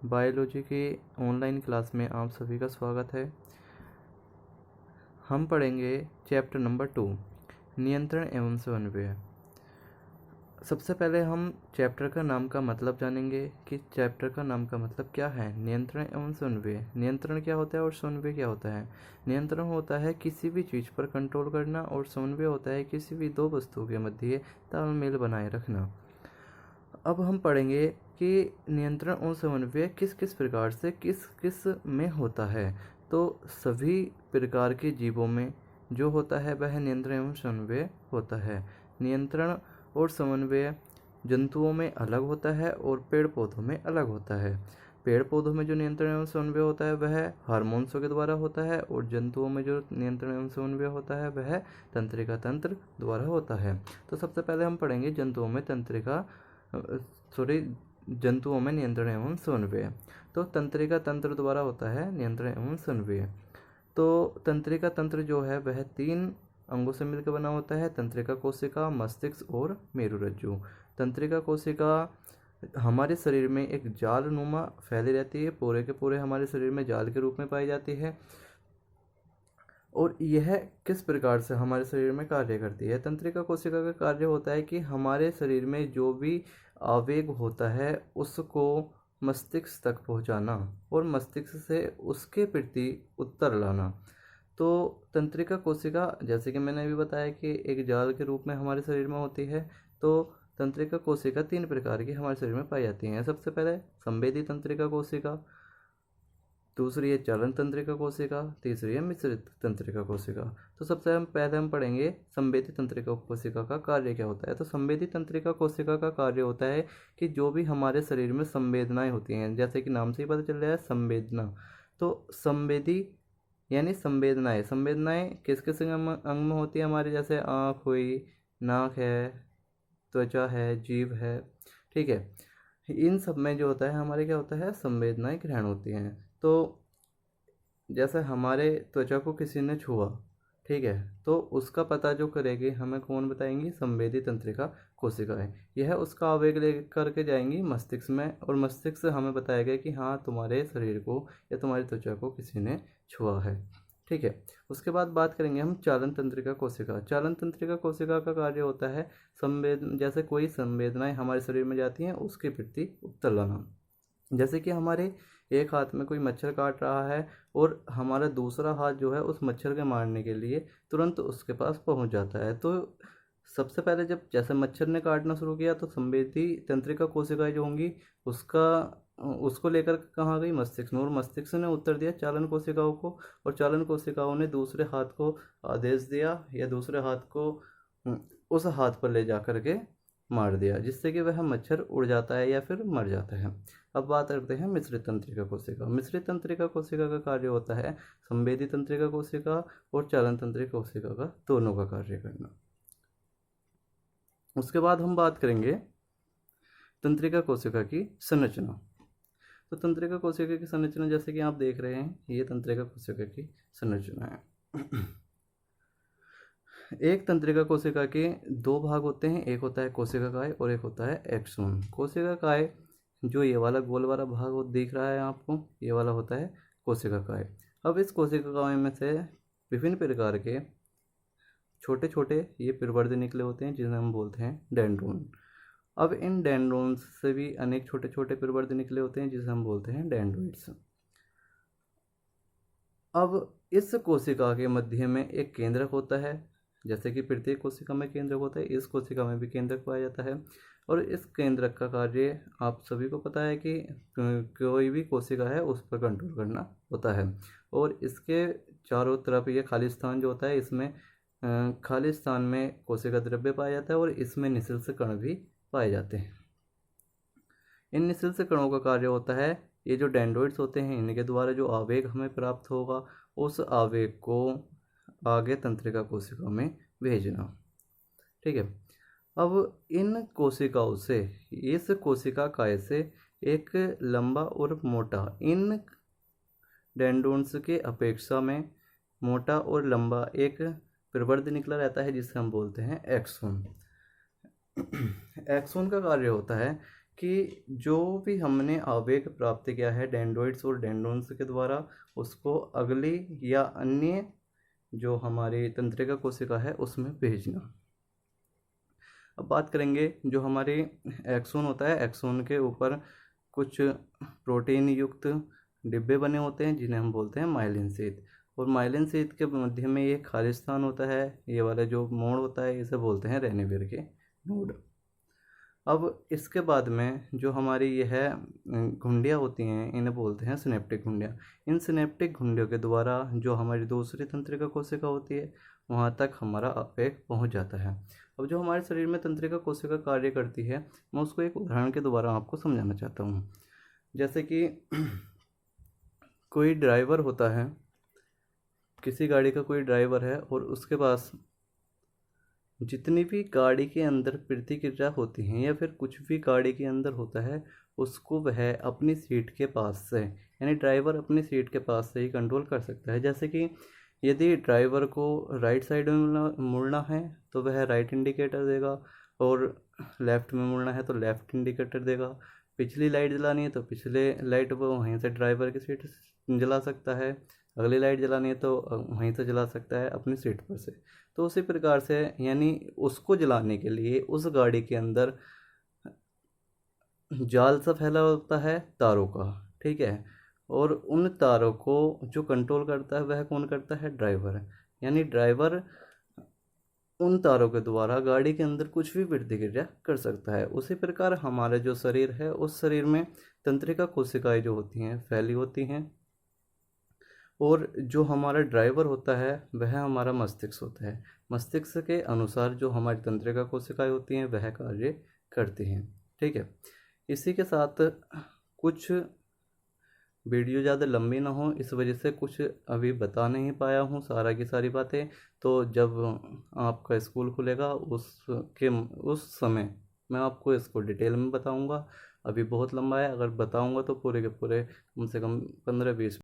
Biology के online class में आप सभी का स्वागत है। हम पढ़ेंगे चैप्टर नंबर 2 नियंत्रण एवं समन्वय। सबसे पहले हम चैप्टर का नाम का मतलब जानेंगे कि चैप्टर का नाम का मतलब क्या है। नियंत्रण एवं समन्वय। नियंत्रण क्या होता है और समन्वय क्या होता है। नियंत्रण होता है किसी भी चीज़ पर कंट्रोल करना और समन्वय होता है किसी भी दो वस्तुओं के मध्य तालमेल बनाए रखना। अब हम पढ़ेंगे कि नियंत्रण और समन्वय किस किस प्रकार से किस किस में होता है। तो सभी प्रकार के जीवों में जो होता है वह नियंत्रण एवं समन्वय होता है। नियंत्रण और समन्वय जंतुओं में अलग होता है और पेड़ पौधों में अलग होता है। पेड़ पौधों में जो नियंत्रण एवं समन्वय होता है वह हार्मोन्सों के द्वारा होता है और जंतुओं में जो नियंत्रण एवं समन्वय होता है वह तंत्रिका तंत्र द्वारा होता है। तो सबसे पहले हम पढ़ेंगे जंतुओं में जंतुओं में नियंत्रण एवं समन्वय। तो तंत्रिका तंत्र द्वारा होता है नियंत्रण एवं समन्वय। तो तंत्रिका तंत्र जो है वह 3 अंगों से मिलकर बना होता है। तंत्रिका कोशिका, मस्तिष्क और मेरुरज्जु। तंत्रिका कोशिका हमारे शरीर में एक जाल नुमा फैली रहती है, पूरे के पूरे हमारे शरीर में जाल के रूप में पाई जाती है। और यह किस प्रकार से हमारे शरीर में कार्य करती है। तंत्रिका कोशिका का कार्य होता है कि हमारे शरीर में जो भी आवेग होता है उसको मस्तिष्क तक पहुंचाना और मस्तिष्क से उसके प्रति उत्तर लाना। तो तंत्रिका कोशिका जैसे कि मैंने अभी बताया कि एक जाल के रूप में हमारे शरीर में होती है। तो तंत्रिका कोशिका 3 प्रकार की हमारे शरीर में पाई जाती हैं। सबसे पहले संवेदी तंत्रिका कोशिका, दूसरी है चालन तंत्रिका कोशिका, तीसरी है मिश्रित तंत्रिका कोशिका। तो सबसे पहले हम पढ़ेंगे संवेदी तंत्रिका कोशिका का कार्य क्या होता है। तो संवेदी तंत्रिका कोशिका का कार्य होता है कि जो भी हमारे शरीर में संवेदनाएं होती हैं, जैसे कि नाम से ही पता चल रहा है संवेदना। तो संवेदी यानी संवेदनाएं किस किस अंग में होती है हमारे, जैसे आँख हुई, नाक है, त्वचा है, जीभ है। ठीक है, इन सब में जो होता है हमारे क्या होता है संवेदनाएं ग्रहण होती हैं। तो जैसे हमारे त्वचा को किसी ने छुआ, ठीक है, तो उसका पता जो करेगी हमें कौन बताएंगी, संवेदी तंत्रिका कोशिकाएं। यह उसका आवेग लेकर के जाएंगी मस्तिष्क में और मस्तिष्क से हमें बताएगा कि हाँ तुम्हारे शरीर को या तुम्हारी त्वचा को किसी ने छुआ है। ठीक है, उसके बाद बात करेंगे हम चालन तंत्रिका कोशिका। चालन तंत्रिका कोशिका का कार्य होता है जैसे कोई संवेदनाएं हमारे शरीर में जाती हैं उसके प्रति उत्तर लाना। जैसे कि हमारे एक हाथ में कोई मच्छर काट रहा है और हमारा दूसरा हाथ जो है उस मच्छर के मारने के लिए तुरंत उसके पास पहुंच जाता है। तो सबसे पहले जब जैसे मच्छर ने काटना शुरू किया तो संवेदी तंत्रिका कोशिकाएं जो होंगी उसको लेकर कहाँ गई, मस्तिष्क में, और मस्तिष्क ने उत्तर दिया चालन कोशिकाओं को और चालन कोशिकाओं ने दूसरे हाथ को आदेश दिया या दूसरे हाथ को उस हाथ पर ले जा करके मार दिया, जिससे कि वह मच्छर उड़ जाता है या फिर मर जाता है। अब बात करते हैं मिश्रित तंत्रिका कोशिका। मिश्रित तंत्रिका कोशिका का कार्य होता है संवेदी तंत्रिका कोशिका और चालन तंत्रिका कोशिका का दोनों का कार्य करना। उसके बाद हम बात करेंगे तंत्रिका कोशिका की संरचना। तो तंत्रिका कोशिका की संरचना जैसे कि आप देख रहे हैं, ये तंत्रिका कोशिका की संरचना है। एक तंत्रिका कोशिका के 2 भाग होते हैं, एक होता है कोशिका काय और एक होता है एक्सोन। कोशिका काय जो ये वाला गोल वाला भाग दिख रहा है आपको, ये वाला होता है कोशिका काय। अब इस कोशिका काय में से विभिन्न प्रकार के छोटे छोटे ये प्रवर्ध निकले होते हैं जिन्हें हम बोलते हैं डेंड्रोन। अब इन डेंड्रोन से भी अनेक छोटे छोटे प्रवर्ध निकले होते हैं जिसे हम बोलते हैं डेंड्रोइड्स। अब इस कोशिका के मध्य में एक केंद्रक होता है, जैसे कि प्रत्येक कोशिका में केंद्रक होता है, इस कोशिका में भी केंद्रक पाया जाता है। और इस केंद्रक का कार्य आप सभी को पता है कि कोई भी कोशिका है उस पर कंट्रोल करना होता है। और इसके चारों तरफ ये खाली स्थान जो होता है, इसमें खाली स्थान में कोशिका द्रव्य पाया जाता है और इसमें निःशल्स कण भी पाए जाते हैं। इन निःशल्स कणों का कार्य होता है, ये जो डेंड्रोइड्स होते हैं इनके द्वारा जो आवेग हमें प्राप्त होगा उस आवेग को आगे तंत्रिका कोशिका में भेजना। ठीक है, अब इन कोशिकाओं से, इस कोशिका काय से एक लंबा और मोटा, इन डेंड्रोन्स के अपेक्षा में मोटा और लंबा एक प्रवर्ध निकला रहता है जिसे हम बोलते हैं एक्सोन। एक्सोन का कार्य होता है कि जो भी हमने आवेग प्राप्त किया है डेंड्रोइड्स और डेंड्रोन्स के द्वारा, उसको अगली या अन्य जो हमारी तंत्रिका कोशिका है उसमें भेजना। अब बात करेंगे जो हमारी एक्सोन होता है, एक्सोन के ऊपर कुछ प्रोटीन युक्त डिब्बे बने होते हैं जिन्हें हम बोलते हैं माइलिन शीथ। और माइलिन शीथ के मध्य में ये खाली स्थान होता है, ये वाला जो मोड़ होता है इसे बोलते हैं रेनिवियर के नोड। अब इसके बाद में जो हमारी यह घुंडियाँ होती हैं इन्हें बोलते हैं सिनेप्टिक घुंडियाँ। इन सिनेप्टिक घुंडियों के द्वारा जो हमारी दूसरी तंत्रिका कोशिका होती है वहाँ तक हमारा आवेग पहुँच जाता है। अब जो हमारे शरीर में तंत्रिका कोशिका कार्य करती है मैं उसको एक उदाहरण के द्वारा आपको समझाना चाहता हूँ। जैसे कि कोई ड्राइवर होता है, किसी गाड़ी का कोई ड्राइवर है और उसके पास जितनी भी गाड़ी के अंदर प्रतिक्रिया होती हैं या फिर कुछ भी गाड़ी के अंदर होता है उसको वह अपनी सीट के पास से, यानी ड्राइवर अपनी सीट के पास से ही कंट्रोल कर सकता है। जैसे कि यदि ड्राइवर को राइट साइड में मुड़ना है तो वह राइट इंडिकेटर देगा, और लेफ़्ट में मुड़ना है तो लेफ़्ट इंडिकेटर देगा। पिछली लाइट जलानी है तो पिछले लाइट वो वहीं से ड्राइवर की सीट जला सकता है, अगली लाइट जलानी है तो वहीं से जला सकता है अपनी सीट पर से। तो उसी प्रकार से यानी उसको जलाने के लिए उस गाड़ी के अंदर जाल सा फैला होता है तारों का, ठीक है। और उन तारों को जो कंट्रोल करता है वह कौन करता है? ड्राइवर। यानी ड्राइवर उन तारों के द्वारा गाड़ी के अंदर कुछ भी प्रतिक्रिया कर सकता है। उसी प्रकार हमारे जो शरीर है उस शरीर में तंत्रिका कोशिकाएं जो होती हैं फैली होती हैं, और जो हमारा ड्राइवर होता है वह हमारा मस्तिष्क होता है। मस्तिष्क के अनुसार जो हमारी तंत्रिका कोशिकाएं होती हैं वह कार्य करती हैं, ठीक है। इसी के साथ कुछ वीडियो ज़्यादा लंबी ना हो इस वजह से कुछ अभी बता नहीं पाया हूँ सारा की सारी बातें। तो जब आपका स्कूल खुलेगा उस समय मैं आपको इसको डिटेल में बताऊँगा। अभी बहुत लंबा है, अगर बताऊँगा तो पूरे के पूरे कम से कम 15-20